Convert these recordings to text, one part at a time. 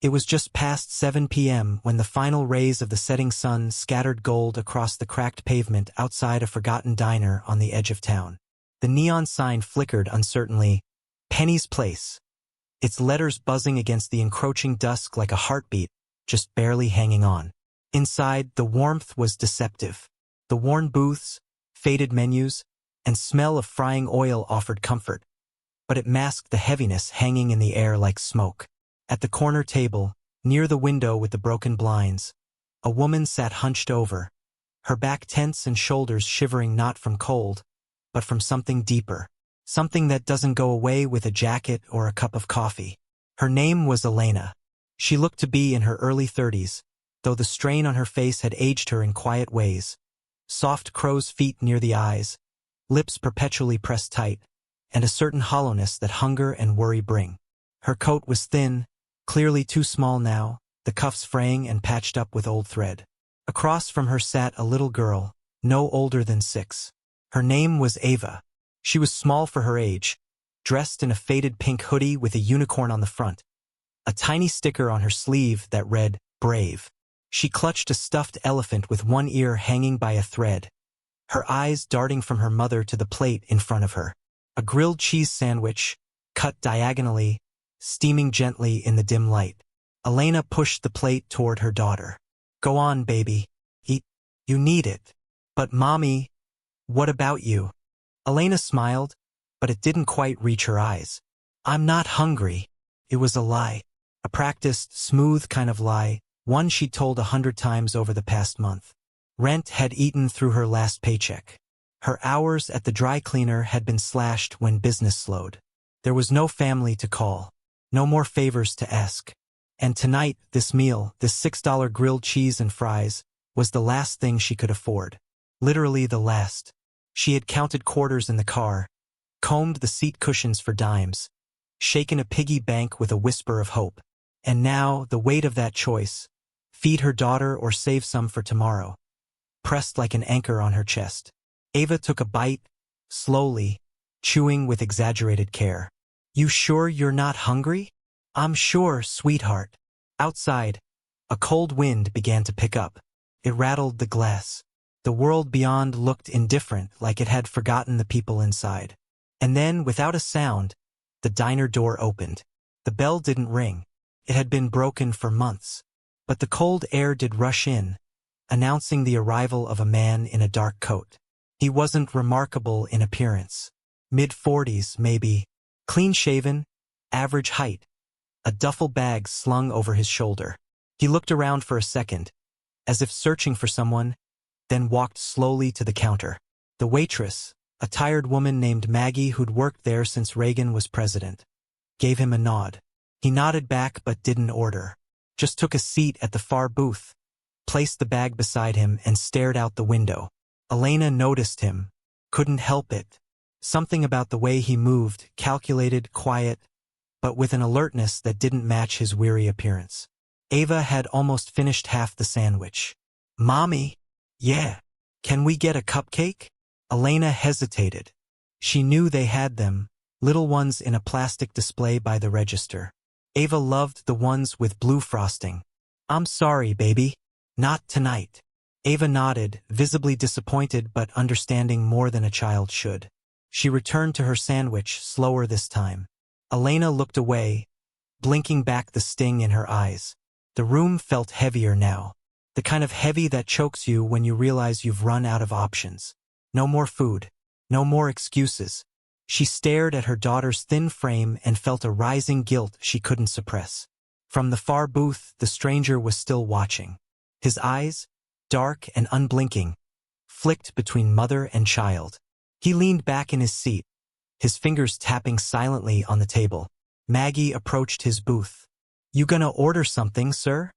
It was just past 7 p.m. when the final rays of the setting sun scattered gold across the cracked pavement outside a forgotten diner on the edge of town. The neon sign flickered uncertainly, Penny's Place, its letters buzzing against the encroaching dusk like a heartbeat, just barely hanging on. Inside, the warmth was deceptive. The worn booths, faded menus, and smell of frying oil offered comfort, but it masked the heaviness hanging in the air like smoke. At the corner table, near the window with the broken blinds, a woman sat hunched over, her back tense and shoulders shivering not from cold, but from something deeper, something that doesn't go away with a jacket or a cup of coffee. Her name was Elena. She looked to be in her early 30s, though the strain on her face had aged her in quiet ways. Soft crow's feet near the eyes, lips perpetually pressed tight, and a certain hollowness that hunger and worry bring. Her coat was thin, clearly too small now, the cuffs fraying and patched up with old thread. Across from her sat a little girl, no older than 6. Her name was Ava. She was small for her age, dressed in a faded pink hoodie with a unicorn on the front, a tiny sticker on her sleeve that read, "Brave." She clutched a stuffed elephant with one ear hanging by a thread, her eyes darting from her mother to the plate in front of her. A grilled cheese sandwich, cut diagonally, steaming gently in the dim light. Elena pushed the plate toward her daughter. "Go on, baby. Eat. You need it." "But Mommy, what about you?" Elena smiled, but it didn't quite reach her eyes. "I'm not hungry." It was a lie. A practiced, smooth kind of lie, one she'd told 100 times over the past month. Rent had eaten through her last paycheck. Her hours at the dry cleaner had been slashed when business slowed. There was no family to call, no more favors to ask. And tonight, this meal, this $6 grilled cheese and fries, was the last thing she could afford. Literally the last. She had counted quarters in the car, combed the seat cushions for dimes, shaken a piggy bank with a whisper of hope. And now, the weight of that choice, feed her daughter or save some for tomorrow, pressed like an anchor on her chest. Ava took a bite, slowly, chewing with exaggerated care. "You sure you're not hungry?" "I'm sure, sweetheart." Outside, a cold wind began to pick up. It rattled the glass. The world beyond looked indifferent, like it had forgotten the people inside. And then, without a sound, the diner door opened. The bell didn't ring. It had been broken for months. But the cold air did rush in, announcing the arrival of a man in a dark coat. He wasn't remarkable in appearance. Mid-40s, maybe. Clean-shaven, average height. A duffel bag slung over his shoulder. He looked around for a second, as if searching for someone, then walked slowly to the counter. The waitress, a tired woman named Maggie who'd worked there since Reagan was president, gave him a nod. He nodded back but didn't order. Just took a seat at the far booth, placed the bag beside him and stared out the window. Elena noticed him, couldn't help it. Something about the way he moved, calculated, quiet, but with an alertness that didn't match his weary appearance. Ava had almost finished half the sandwich. "Mommy?" "Yeah. Can we get a cupcake?" Elena hesitated. She knew they had them, little ones in a plastic display by the register. Ava loved the ones with blue frosting. "I'm sorry, baby. Not tonight." Ava nodded, visibly disappointed but understanding more than a child should. She returned to her sandwich, slower this time. Elena looked away, blinking back the sting in her eyes. The room felt heavier now. The kind of heavy that chokes you when you realize you've run out of options. No more food. No more excuses. She stared at her daughter's thin frame and felt a rising guilt she couldn't suppress. From the far booth, the stranger was still watching. His eyes, dark and unblinking, flicked between mother and child. He leaned back in his seat, his fingers tapping silently on the table. Maggie approached his booth. "You gonna order something, sir?"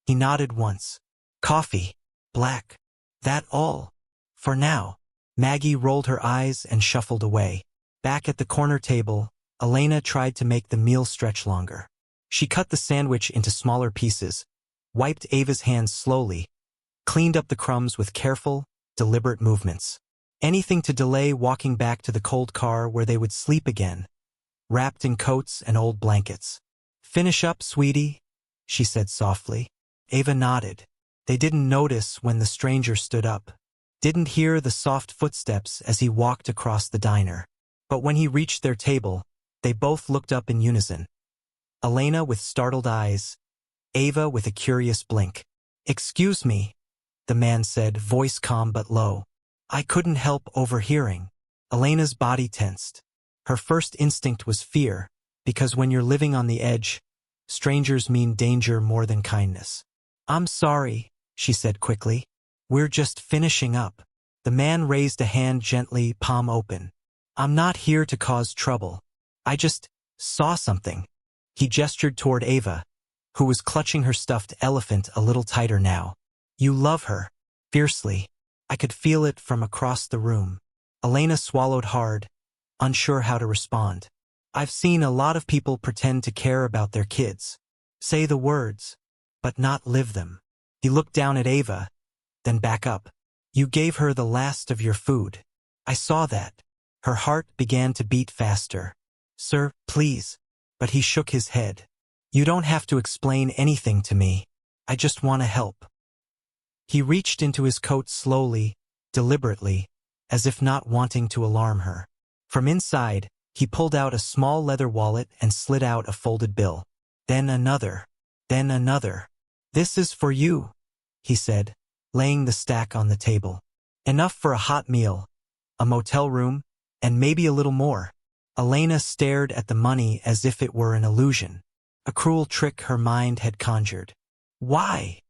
He nodded once. "Coffee. Black. That all. For now." Maggie rolled her eyes and shuffled away. Back at the corner table, Elena tried to make the meal stretch longer. She cut the sandwich into smaller pieces, wiped Ava's hands slowly, cleaned up the crumbs with careful, deliberate movements. Anything to delay walking back to the cold car where they would sleep again, wrapped in coats and old blankets. "Finish up, sweetie. she said softly. Ava nodded. They didn't notice when the stranger stood up. Didn't hear the soft footsteps as he walked across the diner. But when he reached their table, they both looked up in unison. Elena with startled eyes, Ava with a curious blink. "Excuse me," the man said, voice calm but low. "I couldn't help overhearing." Elena's body tensed. Her first instinct was fear, because when you're living on the edge, strangers mean danger more than kindness. "I'm sorry," she said quickly. "We're just finishing up." The man raised a hand gently, palm open. "I'm not here to cause trouble. I just saw something." He gestured toward Ava, who was clutching her stuffed elephant a little tighter now. "You love her." Fiercely. I could feel it from across the room. Elena swallowed hard, unsure how to respond. "I've seen a lot of people pretend to care about their kids. Say the words, but not live them." He looked down at Ava, then back up. "You gave her the last of your food. I saw that." Her heart began to beat faster. "Sir, please." But he shook his head. "You don't have to explain anything to me. I just want to help." He reached into his coat slowly, deliberately, as if not wanting to alarm her. From inside, he pulled out a small leather wallet and slid out a folded bill. Then another. Then another. "This is for you," he said, laying the stack on the table. "Enough for a hot meal, a motel room, and maybe a little more." Elena stared at the money as if it were an illusion, a cruel trick her mind had conjured. "Why?"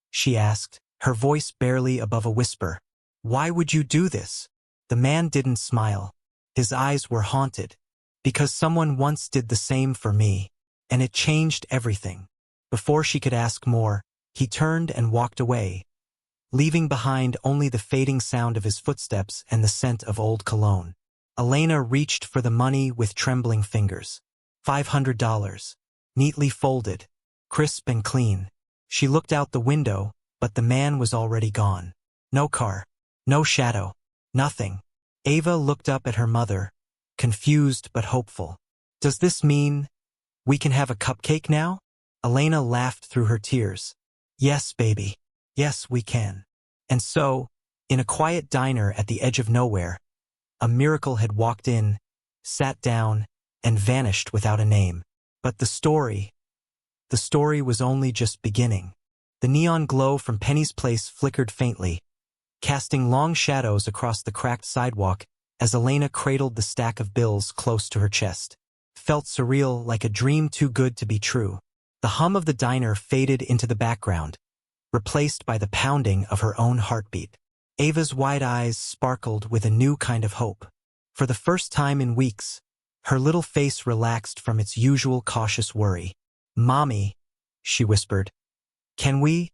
she asked, her voice barely above a whisper. "Why would you do this?" The man didn't smile. His eyes were haunted. "Because someone once did the same for me, and it changed everything." Before she could ask more, he turned and walked away, leaving behind only the fading sound of his footsteps and the scent of old cologne. Elena reached for the money with trembling fingers. $500. Neatly folded, crisp and clean. She looked out the window, but the man was already gone. No car, no shadow, nothing. Ava looked up at her mother, confused but hopeful. "Does this mean we can have a cupcake now?" Elena laughed through her tears. "Yes, baby. Yes, we can." And so, in a quiet diner at the edge of nowhere, a miracle had walked in, sat down, and vanished without a name. But the story was only just beginning. The neon glow from Penny's place flickered faintly, casting long shadows across the cracked sidewalk as Elena cradled the stack of bills close to her chest. Felt surreal, like a dream too good to be true. The hum of the diner faded into the background, replaced by the pounding of her own heartbeat. Ava's wide eyes sparkled with a new kind of hope. For the first time in weeks, her little face relaxed from its usual cautious worry. "Mommy," she whispered, Can we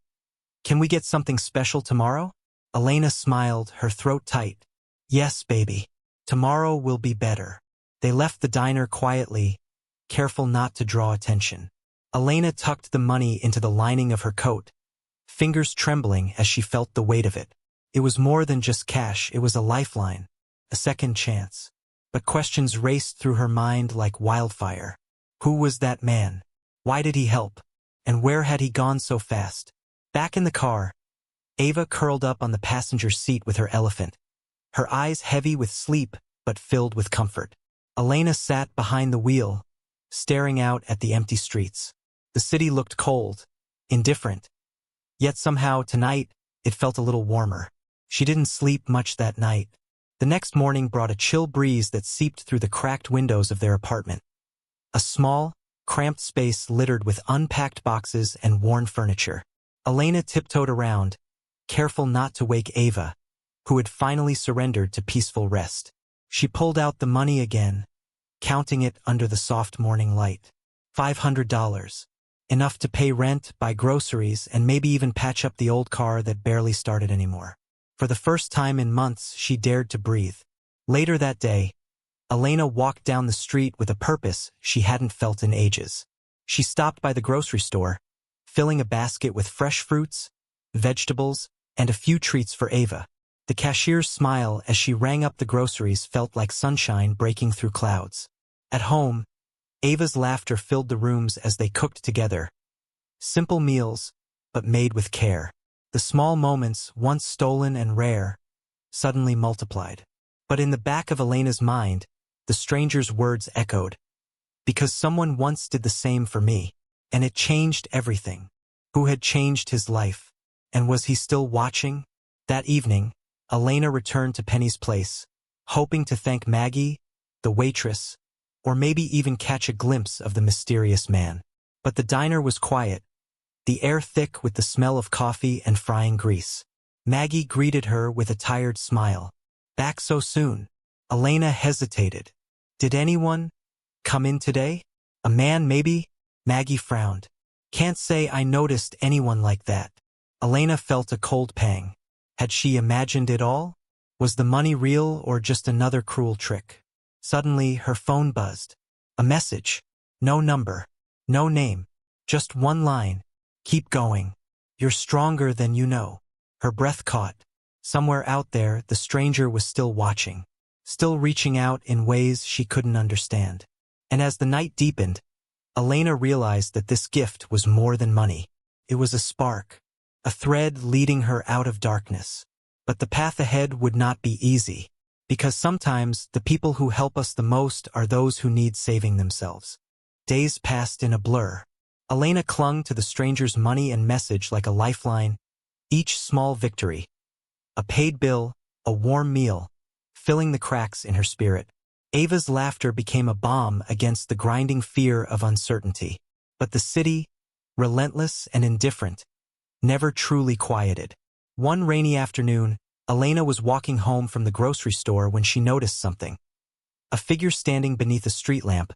get something special tomorrow?" Elena smiled, her throat tight. "Yes, baby. Tomorrow will be better." They left the diner quietly, careful not to draw attention. Elena tucked the money into the lining of her coat, fingers trembling as she felt the weight of it. It was more than just cash, it was a lifeline, a second chance. But questions raced through her mind like wildfire. Who was that man? Why did he help? And where had he gone so fast? Back in the car, Ava curled up on the passenger seat with her elephant, her eyes heavy with sleep but filled with comfort. Elena sat behind the wheel, staring out at the empty streets. The city looked cold, indifferent. Yet somehow, tonight, it felt a little warmer. She didn't sleep much that night. The next morning brought a chill breeze that seeped through the cracked windows of their apartment. A small, cramped space littered with unpacked boxes and worn furniture. Elena tiptoed around, careful not to wake Ava, who had finally surrendered to peaceful rest. She pulled out the money again, counting it under the soft morning light. $500. Enough to pay rent, buy groceries, and maybe even patch up the old car that barely started anymore. For the first time in months, she dared to breathe. Later that day, Elena walked down the street with a purpose she hadn't felt in ages. She stopped by the grocery store, filling a basket with fresh fruits, vegetables, and a few treats for Ava. The cashier's smile as she rang up the groceries felt like sunshine breaking through clouds. At home, Ava's laughter filled the rooms as they cooked together, Simple meals, but made with care. The small moments, once stolen and rare, suddenly multiplied. But in the back of Elena's mind, the stranger's words echoed. Because someone once did the same for me. And it changed everything. Who had changed his life? And was he still watching? That evening, Elena returned to Penny's place, hoping to thank Maggie, the waitress, or maybe even catch a glimpse of the mysterious man. But the diner was quiet, the air thick with the smell of coffee and frying grease. Maggie greeted her with a tired smile. Back so soon? Elena hesitated. Did anyone come in today? A man, maybe? Maggie frowned. Can't say I noticed anyone like that. Elena felt a cold pang. Had she imagined it all? Was the money real or just another cruel trick? Suddenly, her phone buzzed. A message. No number. No name. Just one line. Keep going. You're stronger than you know. Her breath caught. Somewhere out there, the stranger was still watching. Still reaching out in ways she couldn't understand. And as the night deepened, Elena realized that this gift was more than money. It was a spark. A thread leading her out of darkness. But the path ahead would not be easy. Because sometimes the people who help us the most are those who need saving themselves. Days passed in a blur. Elena clung to the stranger's money and message like a lifeline. Each small victory. A paid bill, a warm meal, filling the cracks in her spirit. Ava's laughter became a balm against the grinding fear of uncertainty. But the city, relentless and indifferent, never truly quieted. One rainy afternoon, Elena was walking home from the grocery store when she noticed something. A figure standing beneath a street lamp,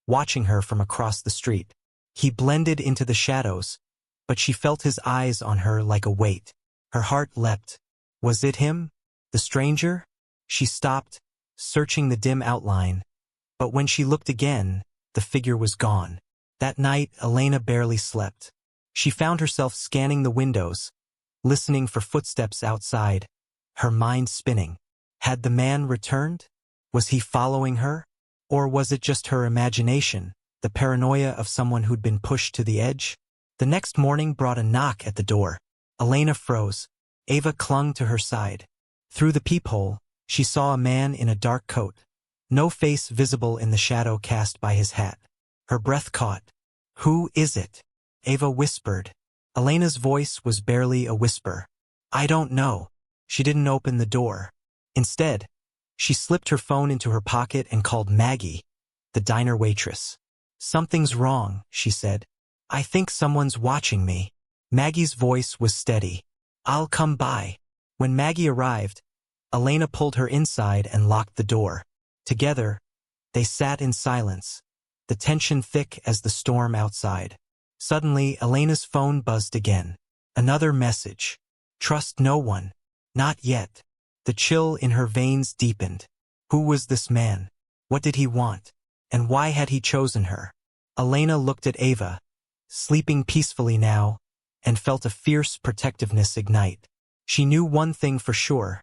watching her from across the street. He blended into the shadows, but she felt his eyes on her like a weight. Her heart leapt. Was it him? The stranger? She stopped, searching the dim outline, but when she looked again, the figure was gone. That night, Elena barely slept. She found herself scanning the windows, listening for footsteps outside, her mind spinning. Had the man returned? Was he following her? Or was it just her imagination, the paranoia of someone who'd been pushed to the edge? The next morning brought a knock at the door. Elena froze. Ava clung to her side. Through the peephole, she saw a man in a dark coat, no face visible in the shadow cast by his hat. Her breath caught. Who is it? Ava whispered. Elena's voice was barely a whisper. I don't know. She didn't open the door. Instead, she slipped her phone into her pocket and called Maggie, the diner waitress. Something's wrong, she said. I think someone's watching me. Maggie's voice was steady. I'll come by. When Maggie arrived, Elena pulled her inside and locked the door. Together, they sat in silence, the tension thick as the storm outside. Suddenly, Elena's phone buzzed again. Another message. Trust no one. Not yet. The chill in her veins deepened. Who was this man? What did he want? And why had he chosen her? Elena looked at Ava, sleeping peacefully now, and felt a fierce protectiveness ignite. She knew one thing for sure.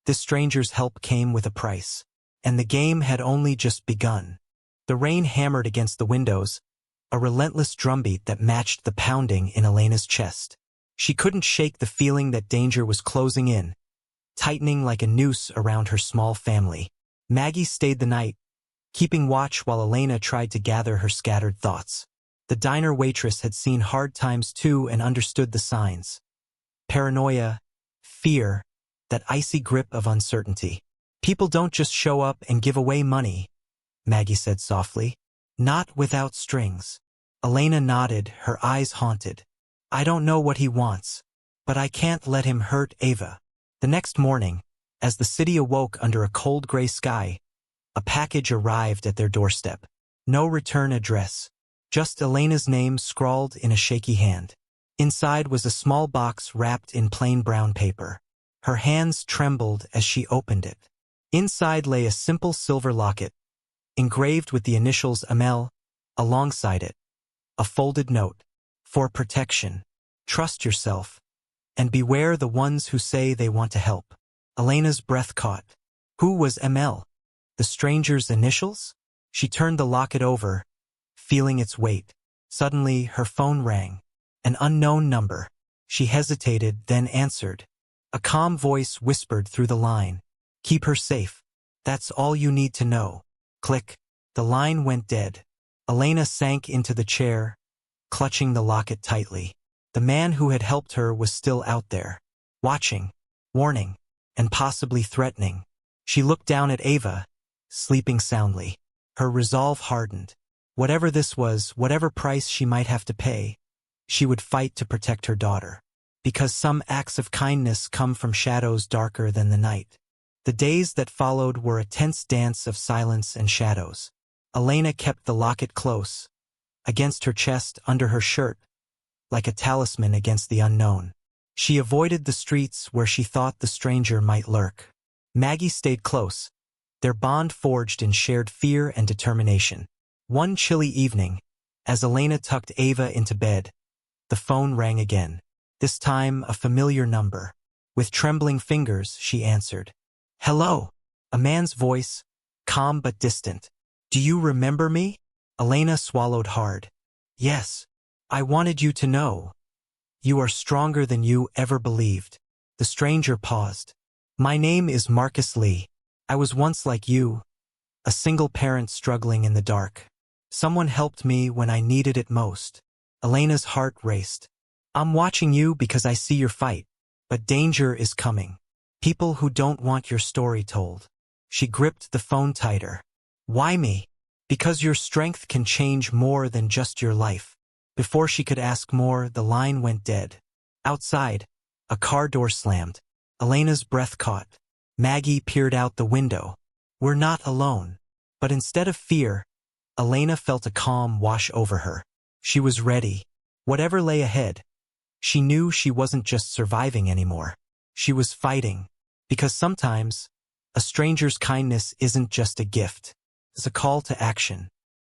This stranger's help came with a price. And the game had only just begun. The rain hammered against the windows, a relentless drumbeat that matched the pounding in Elena's chest. She couldn't shake the feeling that danger was closing in, tightening like a noose around her small family. Maggie stayed the night, keeping watch while Elena tried to gather her scattered thoughts. The diner waitress had seen hard times too and understood the signs. Paranoia, fear, that icy grip of uncertainty. People don't just show up and give away money, Maggie said softly. Not without strings. Elena nodded, her eyes haunted. I don't know what he wants, but I can't let him hurt Ava. The next morning, as the city awoke under a cold gray sky, a package arrived at their doorstep. No return address, just Elena's name scrawled in a shaky hand. Inside was a small box wrapped in plain brown paper. Her hands trembled as she opened it. Inside lay a simple silver locket, engraved with the initials Amel. Alongside it, a folded note. For protection, trust yourself, and beware the ones who say they want to help. Elena's breath caught. Who was Amel? The stranger's initials? She turned the locket over, feeling its weight. Suddenly, her phone rang. An unknown number. She hesitated, then answered. A calm voice whispered through the line. Keep her safe. That's all you need to know. Click. The line went dead. Elena sank into the chair, clutching the locket tightly. The man who had helped her was still out there, watching, warning, and possibly threatening. She looked down at Ava, sleeping soundly. Her resolve hardened. Whatever this was, whatever price she might have to pay, she would fight to protect her daughter. Because some acts of kindness come from shadows darker than the night. The days that followed were a tense dance of silence and shadows. Elena kept the locket close, against her chest, under her shirt, like a talisman against the unknown. She avoided the streets where she thought the stranger might lurk. Maggie stayed close, their bond forged in shared fear and determination. One chilly evening, as Elena tucked Ava into bed, the phone rang again. This time a familiar number. With trembling fingers, she answered. Hello. A man's voice, calm but distant. Do you remember me? Elena swallowed hard. Yes. I wanted you to know. You are stronger than you ever believed. The stranger paused. My name is Marcus Lee. I was once like you, a single parent struggling in the dark. Someone helped me when I needed it most. Elena's heart raced. I'm watching you because I see your fight, but danger is coming. People who don't want your story told. She gripped the phone tighter. Why me? Because your strength can change more than just your life. Before she could ask more, the line went dead. Outside, a car door slammed. Elena's breath caught. Maggie peered out the window. We're not alone. But instead of fear, Elena felt a calm wash over her. She was ready. Whatever lay ahead, she knew she wasn't just surviving anymore. She was fighting. Because sometimes, a stranger's kindness isn't just a gift. It's a call to action.